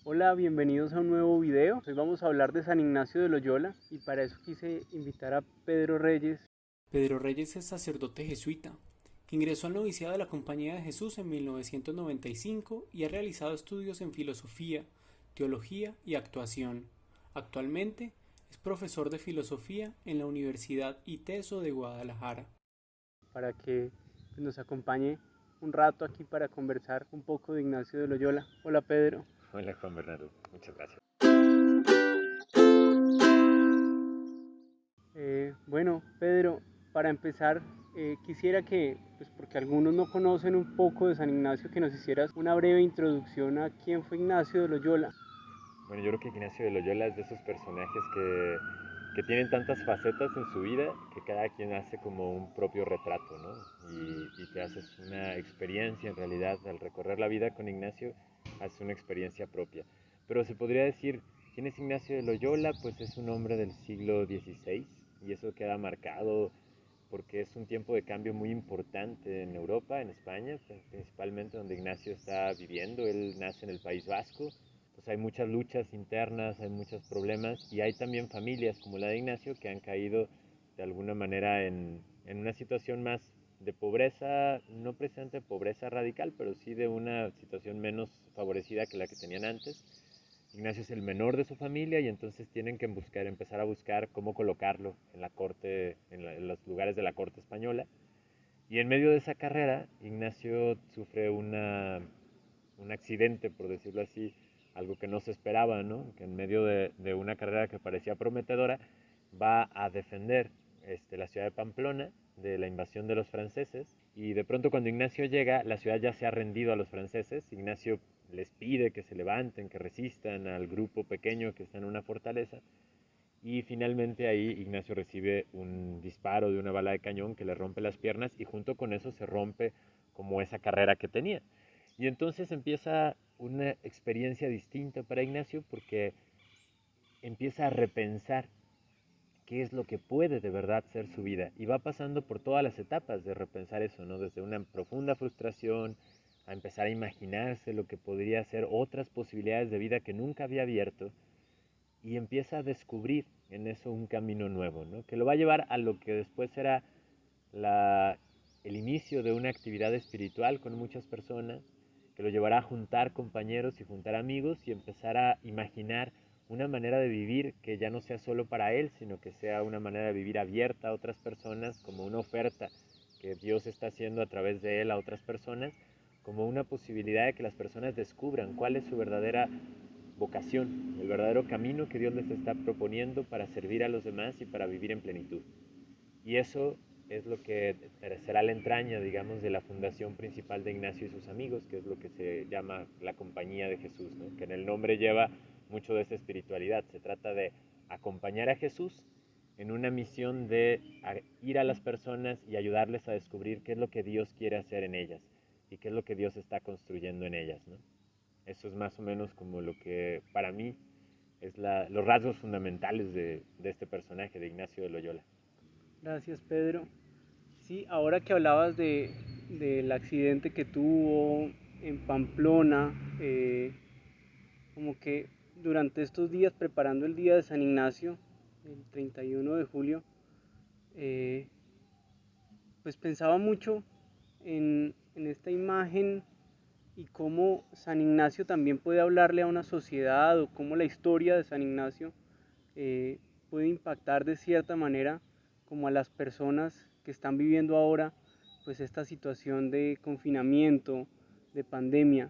Hola, bienvenidos a un nuevo video. Hoy vamos a hablar de San Ignacio de Loyola y para eso quise invitar a Pedro Reyes. Pedro Reyes es sacerdote jesuita, que ingresó al noviciado de la Compañía de Jesús en 1995 y ha realizado estudios en filosofía, teología y actuación. Actualmente es profesor de filosofía en la Universidad ITESO de Guadalajara. Para que nos acompañe un rato aquí para conversar un poco de Ignacio de Loyola. Hola Pedro. Hola Juan Bernardo, muchas gracias. Bueno, Pedro, para empezar, quisiera que, pues porque algunos no conocen un poco de San Ignacio, que nos hicieras una breve introducción a quién fue Ignacio de Loyola. Bueno, yo creo que Ignacio de Loyola es de esos personajes que tienen tantas facetas en su vida que cada quien hace como un propio retrato, ¿no? Y te haces una experiencia en realidad al recorrer la vida con Ignacio, haces una experiencia propia. Pero se podría decir, ¿quién es Ignacio de Loyola? Pues es un hombre del siglo XVI y eso queda marcado porque es un tiempo de cambio muy importante en Europa, en España, principalmente donde Ignacio está viviendo. Él nace en el País Vasco, entonces hay muchas luchas internas, hay muchos problemas y hay también familias como la de Ignacio que han caído de alguna manera en una situación más de pobreza, no precisamente pobreza radical, pero sí de una situación menos favorecida que la que tenían antes. Ignacio es el menor de su familia y entonces tienen que empezar a buscar cómo colocarlo en la corte, en los lugares de la corte española. Y en medio de esa carrera, Ignacio sufre un accidente, por decirlo así, algo que no se esperaba, ¿no? Que en medio de una carrera que parecía prometedora, va a defender la ciudad de Pamplona de la invasión de los franceses. Y de pronto cuando Ignacio llega, la ciudad ya se ha rendido a los franceses. Ignacio les pide que se levanten, que resistan al grupo pequeño que está en una fortaleza. Y finalmente ahí Ignacio recibe un disparo de una bala de cañón que le rompe las piernas y junto con eso se rompe como esa carrera que tenía. Y entonces empieza una experiencia distinta para Ignacio porque empieza a repensar qué es lo que puede de verdad ser su vida. Y va pasando por todas las etapas de repensar eso, ¿no? Desde una profunda frustración a empezar a imaginarse lo que podría ser otras posibilidades de vida que nunca había abierto y empieza a descubrir en eso un camino nuevo, ¿no? Que lo va a llevar a lo que después será la, el inicio de una actividad espiritual con muchas personas, que lo llevará a juntar compañeros y juntar amigos y empezar a imaginar una manera de vivir que ya no sea solo para él, sino que sea una manera de vivir abierta a otras personas, como una oferta que Dios está haciendo a través de él a otras personas, como una posibilidad de que las personas descubran cuál es su verdadera vocación, el verdadero camino que Dios les está proponiendo para servir a los demás y para vivir en plenitud. Y eso es lo que será la entraña, digamos, de la fundación principal de Ignacio y sus amigos, que es lo que se llama la Compañía de Jesús, ¿no? Que en el nombre lleva mucho de esa espiritualidad. Se trata de acompañar a Jesús en una misión de ir a las personas y ayudarles a descubrir qué es lo que Dios quiere hacer en ellas y qué es lo que Dios está construyendo en ellas, ¿no? Eso es más o menos como lo que para mí es los rasgos fundamentales de este personaje, de Ignacio de Loyola. Gracias Pedro. Sí, ahora que hablabas del accidente que tuvo en Pamplona, como que durante estos días preparando el día de San Ignacio, el 31 de julio, eh, pues pensaba mucho en esta imagen y cómo San Ignacio también puede hablarle a una sociedad o cómo la historia de San Ignacio puede impactar de cierta manera como a las personas que están viviendo ahora pues esta situación de confinamiento, de pandemia.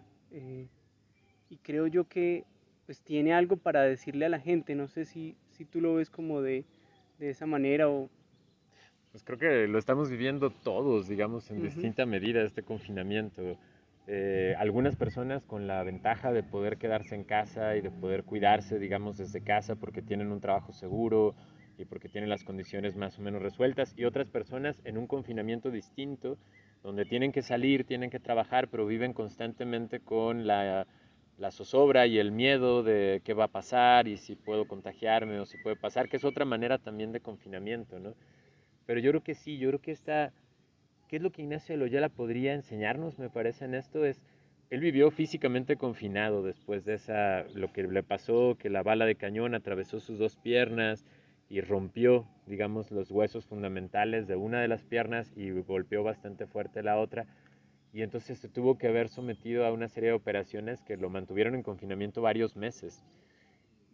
Y creo yo que pues tiene algo para decirle a la gente, no sé si tú lo ves como de esa manera o... Pues creo que lo estamos viviendo todos, digamos, en Ujú. distinta medida este confinamiento. Algunas personas con la ventaja de poder quedarse en casa y de poder cuidarse, digamos, desde casa porque tienen un trabajo seguro y porque tienen las condiciones más o menos resueltas, y otras personas en un confinamiento distinto, donde tienen que salir, tienen que trabajar, pero viven constantemente con la zozobra y el miedo de qué va a pasar y si puedo contagiarme o si puede pasar, que es otra manera también de confinamiento, ¿no? Pero yo creo que sí, yo creo que ¿qué es lo que Ignacio de Loyola podría enseñarnos, me parece, en esto? Es él vivió físicamente confinado después de lo que le pasó, que la bala de cañón atravesó sus dos piernas y rompió, digamos, los huesos fundamentales de una de las piernas y golpeó bastante fuerte la otra. Y entonces se tuvo que haber sometido a una serie de operaciones que lo mantuvieron en confinamiento varios meses.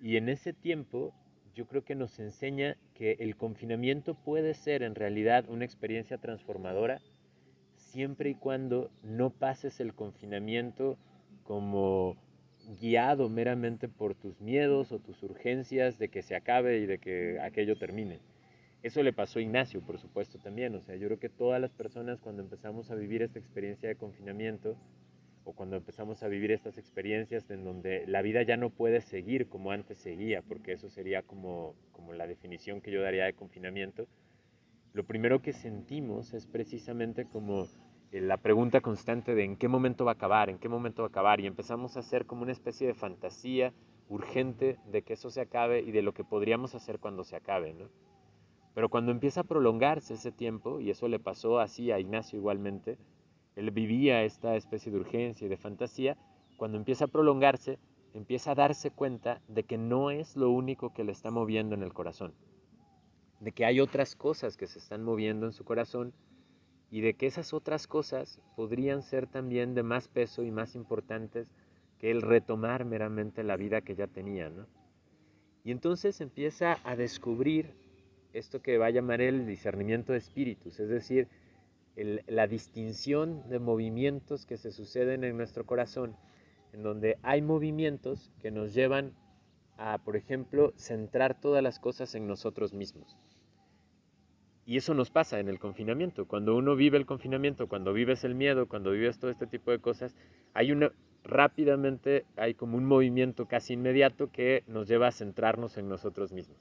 Y en ese tiempo yo creo que nos enseña que el confinamiento puede ser en realidad una experiencia transformadora siempre y cuando no pases el confinamiento como guiado meramente por tus miedos o tus urgencias de que se acabe y de que aquello termine. Eso le pasó a Ignacio, por supuesto, también. O sea, yo creo que todas las personas cuando empezamos a vivir esta experiencia de confinamiento o cuando empezamos a vivir estas experiencias en donde la vida ya no puede seguir como antes seguía, porque eso sería como la definición que yo daría de confinamiento, lo primero que sentimos es precisamente como la pregunta constante de en qué momento va a acabar, en qué momento va a acabar, y empezamos a hacer como una especie de fantasía urgente de que eso se acabe y de lo que podríamos hacer cuando se acabe, ¿no? Pero cuando empieza a prolongarse ese tiempo, y eso le pasó así a Ignacio igualmente, él vivía esta especie de urgencia y de fantasía, cuando empieza a prolongarse, empieza a darse cuenta de que no es lo único que le está moviendo en el corazón, de que hay otras cosas que se están moviendo en su corazón y de que esas otras cosas podrían ser también de más peso y más importantes que el retomar meramente la vida que ya tenía, ¿no? Y entonces empieza a descubrir esto que va a llamar el discernimiento de espíritus, es decir, la distinción de movimientos que se suceden en nuestro corazón, en donde hay movimientos que nos llevan a, por ejemplo, centrar todas las cosas en nosotros mismos. Y eso nos pasa en el confinamiento. Cuando uno vive el confinamiento, cuando vives el miedo, cuando vives todo este tipo de cosas, rápidamente hay como un movimiento casi inmediato que nos lleva a centrarnos en nosotros mismos.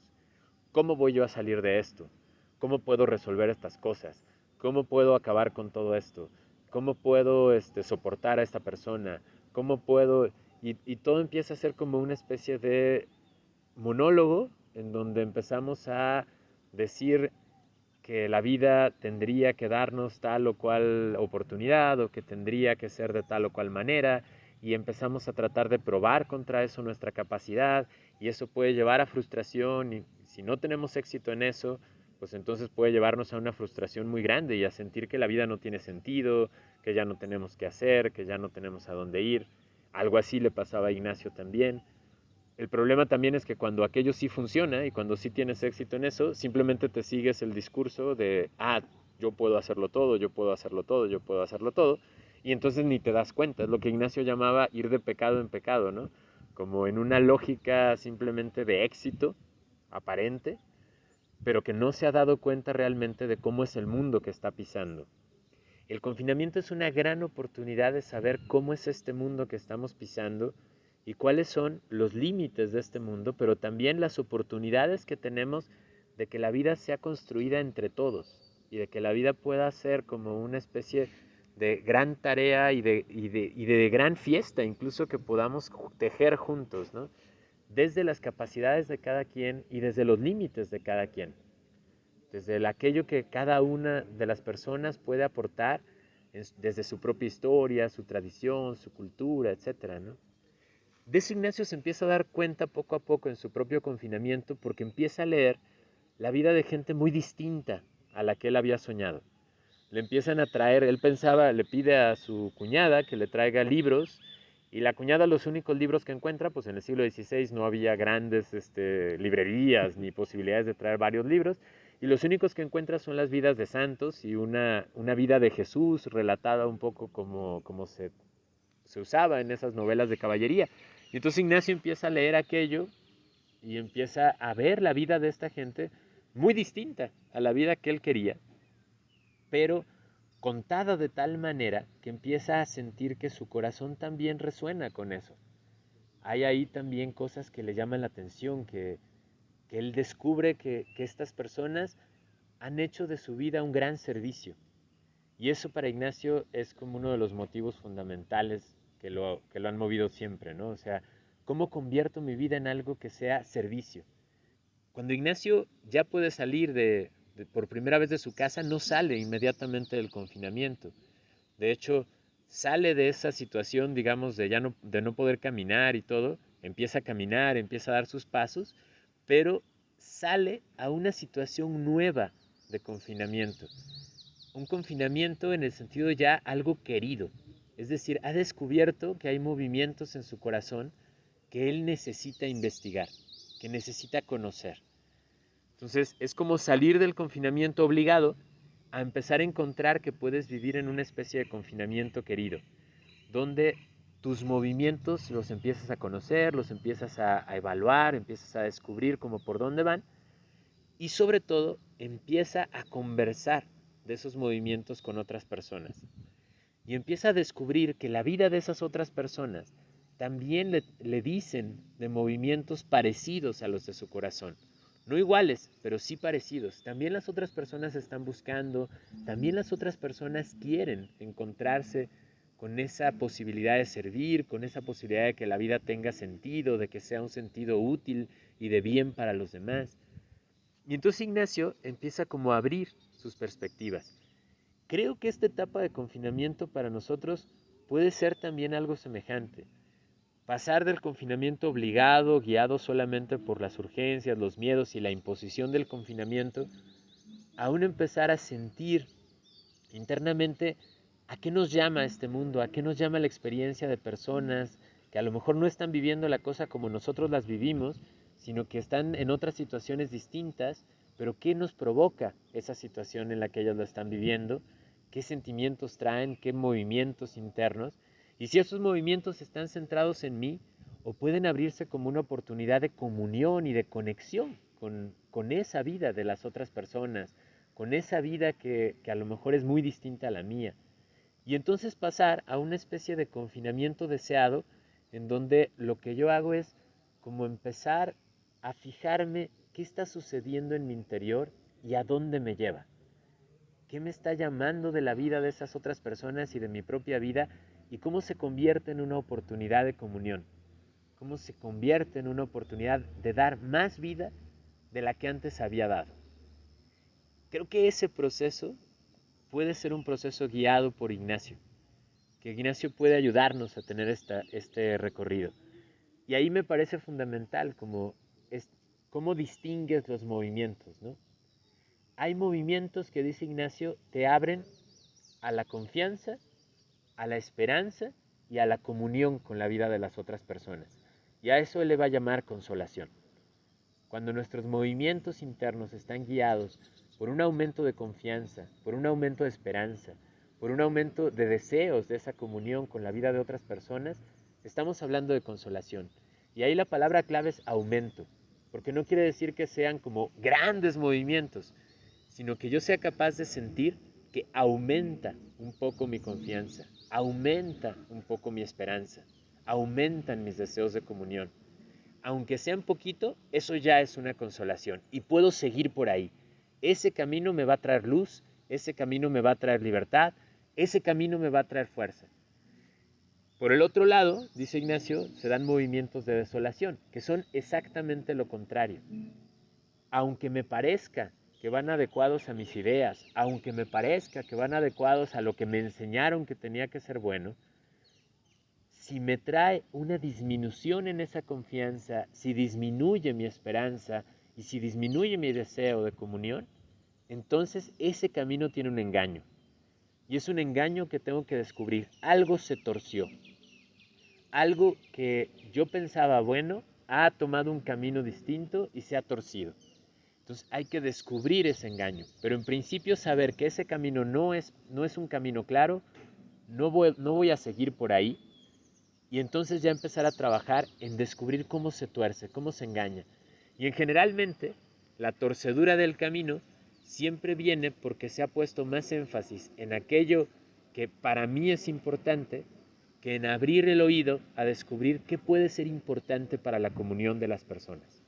¿Cómo voy yo a salir de esto? ¿Cómo puedo resolver estas cosas? ¿Cómo puedo acabar con todo esto? ¿Cómo puedo soportar a esta persona? ¿Cómo puedo...? Y todo empieza a ser como una especie de monólogo en donde empezamos a decir que la vida tendría que darnos tal o cual oportunidad o que tendría que ser de tal o cual manera y empezamos a tratar de probar contra eso nuestra capacidad y eso puede llevar a frustración y si no tenemos éxito en eso, pues entonces puede llevarnos a una frustración muy grande y a sentir que la vida no tiene sentido, que ya no tenemos qué hacer, que ya no tenemos a dónde ir. Algo así le pasaba a Ignacio también. El problema también es que cuando aquello sí funciona y cuando sí tienes éxito en eso, simplemente te sigues el discurso de, yo puedo hacerlo todo, yo puedo hacerlo todo, yo puedo hacerlo todo, y entonces ni te das cuenta. Es lo que Ignacio llamaba ir de pecado en pecado, ¿no? Como en una lógica simplemente de éxito aparente, pero que no se ha dado cuenta realmente de cómo es el mundo que está pisando. El confinamiento es una gran oportunidad de saber cómo es este mundo que estamos pisando y cuáles son los límites de este mundo, pero también las oportunidades que tenemos de que la vida sea construida entre todos y de que la vida pueda ser como una especie de gran tarea y de gran fiesta, incluso que podamos tejer juntos, ¿no? Desde las capacidades de cada quien y desde los límites de cada quien, desde aquello que cada una de las personas puede aportar desde su propia historia, su tradición, su cultura, etcétera, ¿no? De eso Ignacio se empieza a dar cuenta poco a poco en su propio confinamiento porque empieza a leer la vida de gente muy distinta a la que él había soñado. Le empiezan a traer, él pensaba, le pide a su cuñada que le traiga libros y la cuñada los únicos libros que encuentra, pues en el siglo XVI no había grandes librerías ni posibilidades de traer varios libros y los únicos que encuentra son las vidas de santos y una vida de Jesús relatada un poco como se usaba en esas novelas de caballería. Y entonces Ignacio empieza a leer aquello y empieza a ver la vida de esta gente muy distinta a la vida que él quería, pero contada de tal manera que empieza a sentir que su corazón también resuena con eso. Hay ahí también cosas que le llaman la atención, que él descubre que estas personas han hecho de su vida un gran servicio. Y eso para Ignacio es como uno de los motivos fundamentales que lo han movido siempre, ¿no? O sea, ¿cómo convierto mi vida en algo que sea servicio? Cuando Ignacio ya puede salir por primera vez de su casa, no sale inmediatamente del confinamiento. De hecho, sale de esa situación, digamos, de no poder caminar y todo, empieza a caminar, empieza a dar sus pasos, pero sale a una situación nueva de confinamiento. Un confinamiento en el sentido ya algo querido. Es decir, ha descubierto que hay movimientos en su corazón que él necesita investigar, que necesita conocer. Entonces es como salir del confinamiento obligado a empezar a encontrar que puedes vivir en una especie de confinamiento querido, donde tus movimientos los empiezas a conocer, los empiezas a evaluar, empiezas a descubrir como por dónde van y sobre todo empieza a conversar de esos movimientos con otras personas. Y empieza a descubrir que la vida de esas otras personas también le dicen de movimientos parecidos a los de su corazón. No iguales, pero sí parecidos. También las otras personas están buscando, también las otras personas quieren encontrarse con esa posibilidad de servir, con esa posibilidad de que la vida tenga sentido, de que sea un sentido útil y de bien para los demás. Y entonces Ignacio empieza como a abrir sus perspectivas. Creo que esta etapa de confinamiento para nosotros puede ser también algo semejante. Pasar del confinamiento obligado, guiado solamente por las urgencias, los miedos y la imposición del confinamiento, a un empezar a sentir internamente a qué nos llama este mundo, a qué nos llama la experiencia de personas que a lo mejor no están viviendo la cosa como nosotros las vivimos, sino que están en otras situaciones distintas, pero qué nos provoca esa situación en la que ellos la están viviendo, qué sentimientos traen, qué movimientos internos, y si esos movimientos están centrados en mí o pueden abrirse como una oportunidad de comunión y de conexión con esa vida de las otras personas, con esa vida que a lo mejor es muy distinta a la mía. Y entonces pasar a una especie de confinamiento deseado en donde lo que yo hago es como empezar a fijarme qué está sucediendo en mi interior y a dónde me lleva. ¿Qué me está llamando de la vida de esas otras personas y de mi propia vida? ¿Y cómo se convierte en una oportunidad de comunión? ¿Cómo se convierte en una oportunidad de dar más vida de la que antes había dado? Creo que ese proceso puede ser un proceso guiado por Ignacio, que Ignacio puede ayudarnos a tener este recorrido. Y ahí me parece fundamental cómo distingues los movimientos, ¿no? Hay movimientos que, dice Ignacio, te abren a la confianza, a la esperanza y a la comunión con la vida de las otras personas. Y a eso él le va a llamar consolación. Cuando nuestros movimientos internos están guiados por un aumento de confianza, por un aumento de esperanza, por un aumento de deseos de esa comunión con la vida de otras personas, estamos hablando de consolación. Y ahí la palabra clave es aumento, porque no quiere decir que sean como grandes movimientos, sino que yo sea capaz de sentir que aumenta un poco mi confianza, aumenta un poco mi esperanza, aumentan mis deseos de comunión. Aunque sea un poquito, eso ya es una consolación y puedo seguir por ahí. Ese camino me va a traer luz, ese camino me va a traer libertad, ese camino me va a traer fuerza. Por el otro lado, dice Ignacio, se dan movimientos de desolación, que son exactamente lo contrario. Aunque me parezca que van adecuados a mis ideas, aunque me parezca que van adecuados a lo que me enseñaron que tenía que ser bueno, si me trae una disminución en esa confianza, si disminuye mi esperanza y si disminuye mi deseo de comunión, entonces ese camino tiene un engaño. Y es un engaño que tengo que descubrir. Algo se torció. Algo que yo pensaba bueno ha tomado un camino distinto y se ha torcido. Entonces hay que descubrir ese engaño. Pero en principio saber que ese camino no es un camino claro, no voy a seguir por ahí. Y entonces ya empezar a trabajar en descubrir cómo se tuerce, cómo se engaña. Y generalmente la torcedura del camino siempre viene porque se ha puesto más énfasis en aquello que para mí es importante que en abrir el oído a descubrir qué puede ser importante para la comunión de las personas.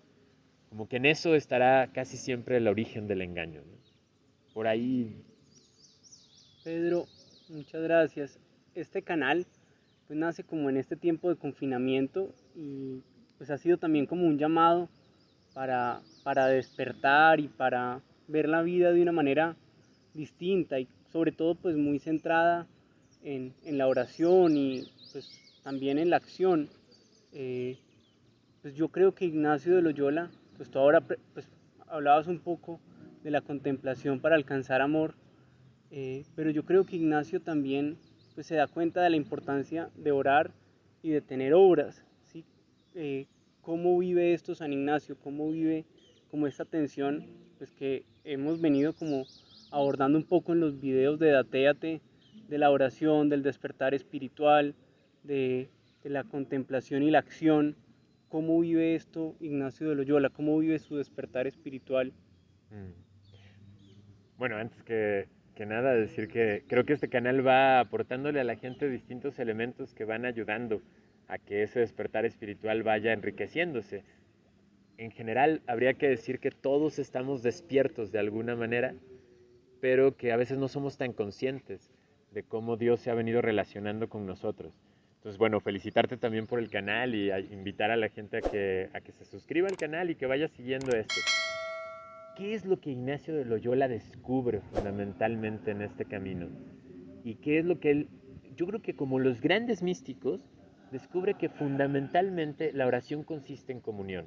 Como que en eso estará casi siempre el origen del engaño, ¿no? Por ahí. Pedro, muchas gracias. Este canal pues nace como en este tiempo de confinamiento y pues ha sido también como un llamado para despertar y para ver la vida de una manera distinta y sobre todo pues muy centrada en la oración y pues también en la acción, pues yo creo que Ignacio de Loyola, pues tú ahora pues, hablabas un poco de la contemplación para alcanzar amor, pero yo creo que Ignacio también pues, se da cuenta de la importancia de orar y de tener obras, ¿sí? ¿Cómo vive esto San Ignacio? ¿Cómo vive como esta tensión pues, que hemos venido como abordando un poco en los videos de Datéate, de la oración, del despertar espiritual, de la contemplación y la acción? ¿Cómo vive esto Ignacio de Loyola? ¿Cómo vive su despertar espiritual? Mm. Bueno, antes que nada decir que creo que este canal va aportándole a la gente distintos elementos que van ayudando a que ese despertar espiritual vaya enriqueciéndose. En general, habría que decir que todos estamos despiertos de alguna manera, pero que a veces no somos tan conscientes de cómo Dios se ha venido relacionando con nosotros. Entonces, bueno, felicitarte también por el canal y invitar a la gente a que se suscriba al canal y que vaya siguiendo esto. ¿Qué es lo que Ignacio de Loyola descubre fundamentalmente en este camino? ¿Y qué es lo que él, yo creo que como los grandes místicos, descubre que fundamentalmente la oración consiste en comunión?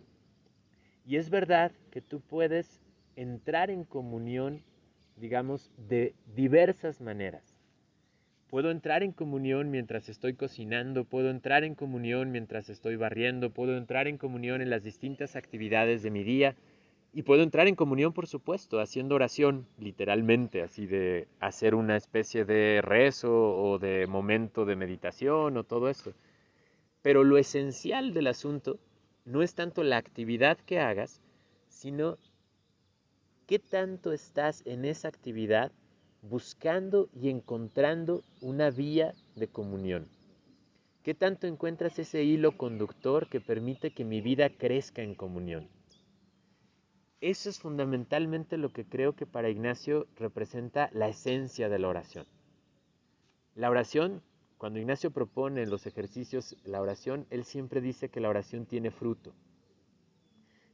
Y es verdad que tú puedes entrar en comunión, digamos, de diversas maneras. Puedo entrar en comunión mientras estoy cocinando, puedo entrar en comunión mientras estoy barriendo, puedo entrar en comunión en las distintas actividades de mi día y puedo entrar en comunión, por supuesto, haciendo oración, literalmente, así de hacer una especie de rezo o de momento de meditación o todo eso. Pero lo esencial del asunto no es tanto la actividad que hagas, sino qué tanto estás en esa actividad buscando y encontrando una vía de comunión. ¿Qué tanto encuentras ese hilo conductor que permite que mi vida crezca en comunión? Eso es fundamentalmente lo que creo que para Ignacio representa la esencia de la oración. La oración, cuando Ignacio propone en los ejercicios la oración, él siempre dice que la oración tiene fruto.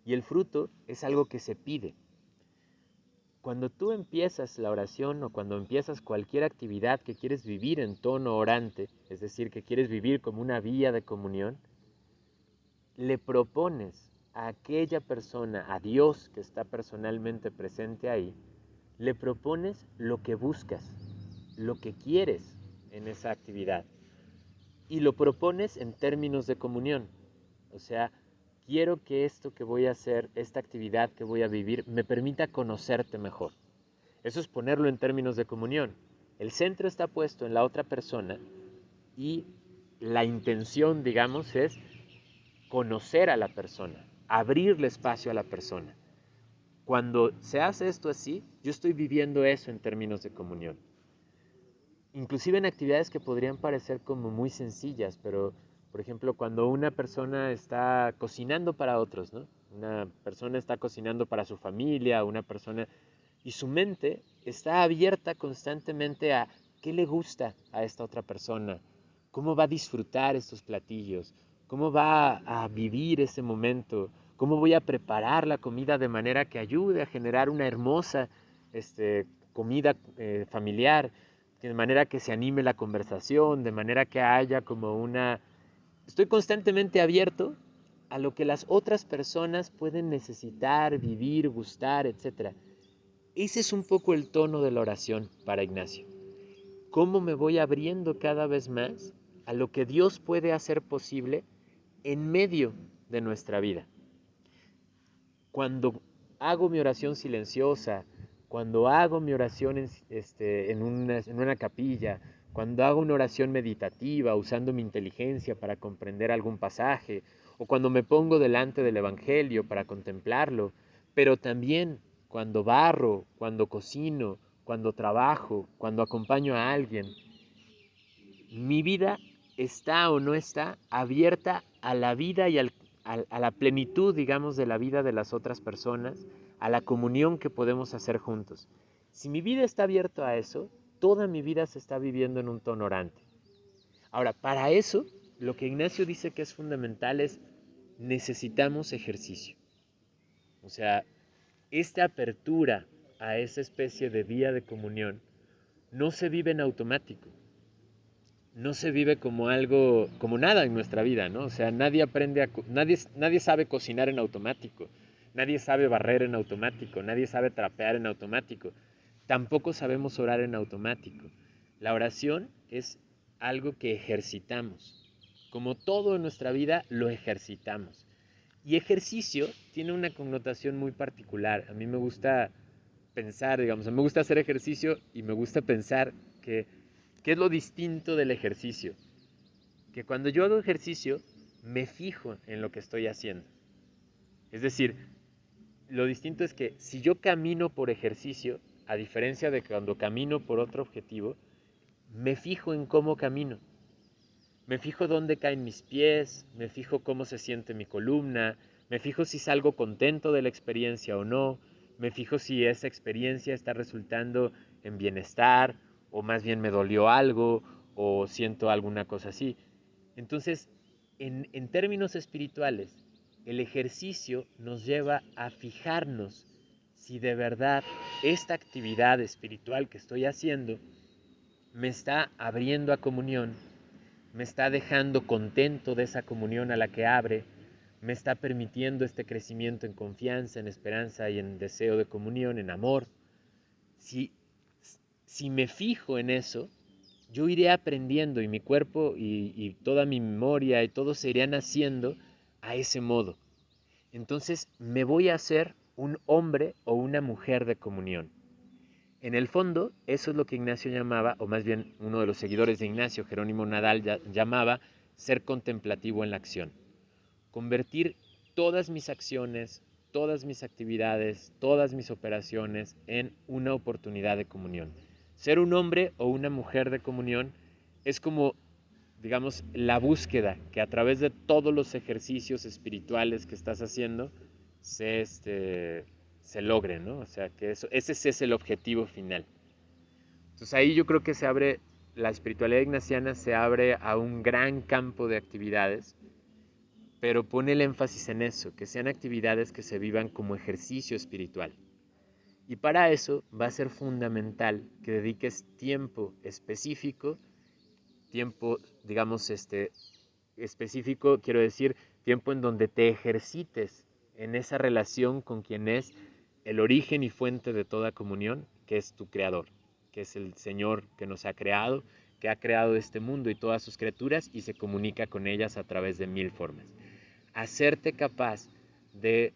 Y el fruto es algo que se pide. Cuando tú empiezas la oración o cuando empiezas cualquier actividad que quieres vivir en tono orante, es decir, que quieres vivir como una vía de comunión, le propones a aquella persona, a Dios que está personalmente presente ahí, le propones lo que buscas, lo que quieres en esa actividad. Y lo propones en términos de comunión. O sea, quiero que esto que voy a hacer, esta actividad que voy a vivir, me permita conocerte mejor. Eso es ponerlo en términos de comunión. El centro está puesto en la otra persona y la intención, digamos, es conocer a la persona, abrirle espacio a la persona. Cuando se hace esto así, yo estoy viviendo eso en términos de comunión. Inclusive en actividades que podrían parecer como muy sencillas, pero por ejemplo cuando una persona está cocinando para otros, ¿no? Una persona está cocinando para su familia, una persona y su mente está abierta constantemente a qué le gusta a esta otra persona, cómo va a disfrutar estos platillos, cómo va a vivir ese momento, cómo voy a preparar la comida de manera que ayude a generar una hermosa comida familiar, de manera que se anime la conversación, de manera que haya como una... Estoy constantemente abierto a lo que las otras personas pueden necesitar, vivir, gustar, etc. Ese es un poco el tono de la oración para Ignacio. ¿Cómo me voy abriendo cada vez más a lo que Dios puede hacer posible en medio de nuestra vida? Cuando hago mi oración silenciosa, cuando hago mi oración en una capilla, cuando hago una oración meditativa usando mi inteligencia para comprender algún pasaje, o cuando me pongo delante del Evangelio para contemplarlo, pero también cuando barro, cuando cocino, cuando trabajo, cuando acompaño a alguien, mi vida está o no está abierta a la vida y a la plenitud, digamos, de la vida de las otras personas, a la comunión que podemos hacer juntos. Si mi vida está abierta a eso, toda mi vida se está viviendo en un tono orante. Ahora, para eso, lo que Ignacio dice que es fundamental es necesitamos ejercicio. O sea, esta apertura a esa especie de vía de comunión no se vive en automático. no se vive como algo, como nada en nuestra vida, ¿no? O sea, nadie sabe cocinar en automático, nadie sabe barrer en automático, nadie sabe trapear en automático, tampoco sabemos orar en automático. La oración es algo que ejercitamos. Como todo en nuestra vida, lo ejercitamos. Y ejercicio tiene una connotación muy particular. A mí me gusta pensar, digamos, me gusta hacer ejercicio y me gusta pensar que ¿qué es lo distinto del ejercicio? Que cuando yo hago ejercicio, me fijo en lo que estoy haciendo. Es decir, lo distinto es que si yo camino por ejercicio, a diferencia de cuando camino por otro objetivo, me fijo en cómo camino. Me fijo dónde caen mis pies, me fijo cómo se siente mi columna, me fijo si salgo contento de la experiencia o no, me fijo si esa experiencia está resultando en bienestar o más bien me dolió algo o siento alguna cosa así. Entonces, en términos espirituales, el ejercicio nos lleva a fijarnos si de verdad esta actividad espiritual que estoy haciendo me está abriendo a comunión, me está dejando contento de esa comunión a la que abre, me está permitiendo este crecimiento en confianza, en esperanza y en deseo de comunión, en amor. Si, si me fijo en eso, yo iré aprendiendo y mi cuerpo y toda mi memoria y todo se irían haciendo a ese modo. Entonces me voy a hacer un hombre o una mujer de comunión. En el fondo, eso es lo que Ignacio llamaba, o más bien uno de los seguidores de Ignacio, Jerónimo Nadal, llamaba ser contemplativo en la acción. Convertir todas mis acciones, todas mis actividades, todas mis operaciones en una oportunidad de comunión. Ser un hombre o una mujer de comunión es como, digamos, la búsqueda que a través de todos los ejercicios espirituales que estás haciendo se logre, ¿no? O sea, que ese es el objetivo final. Entonces ahí yo creo que se abre, la espiritualidad ignaciana se abre a un gran campo de actividades, pero pone el énfasis en eso, que sean actividades que se vivan como ejercicio espiritual. Y para eso va a ser fundamental que dediques tiempo específico, tiempo, digamos, específico, quiero decir, tiempo en donde te ejercites en esa relación con quien es el origen y fuente de toda comunión, que es tu creador, que es el Señor que nos ha creado, que ha creado este mundo y todas sus criaturas y se comunica con ellas a través de 1000 formas. Hacerte capaz de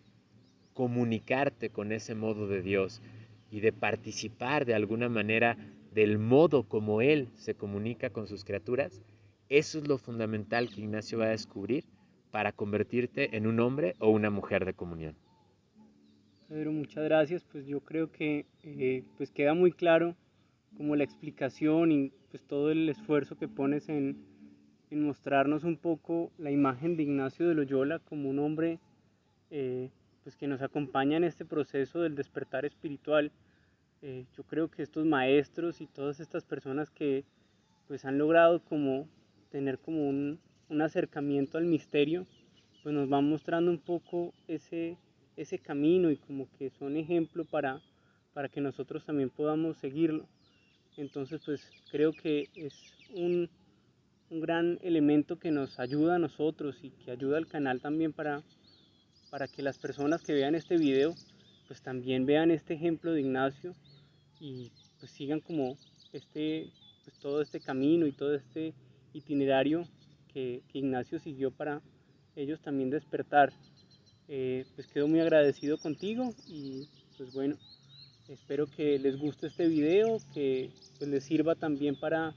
comunicarte con ese modo de Dios y de participar de alguna manera del modo como Él se comunica con sus criaturas, eso es lo fundamental que Ignacio va a descubrir para convertirte en un hombre o una mujer de comunión. Pedro, muchas gracias. Pues yo creo que pues queda muy claro como la explicación y pues todo el esfuerzo que pones en mostrarnos un poco la imagen de Ignacio de Loyola como un hombre pues que nos acompaña en este proceso del despertar espiritual. Yo creo que estos maestros y todas estas personas que pues han logrado como tener como un acercamiento al misterio, pues nos van mostrando un poco ese camino y como que son ejemplo para que nosotros también podamos seguirlo. Entonces pues creo que es un gran elemento que nos ayuda a nosotros y que ayuda al canal también para que las personas que vean este video pues también vean este ejemplo de Ignacio y pues sigan como pues todo este camino y todo este itinerario que Ignacio siguió para ellos también despertar. Pues quedo muy agradecido contigo y pues bueno, espero que les guste este video, que pues les sirva también para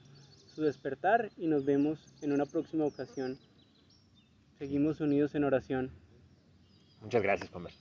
su despertar y nos vemos en una próxima ocasión. Seguimos unidos en oración. Muchas gracias, Palmer.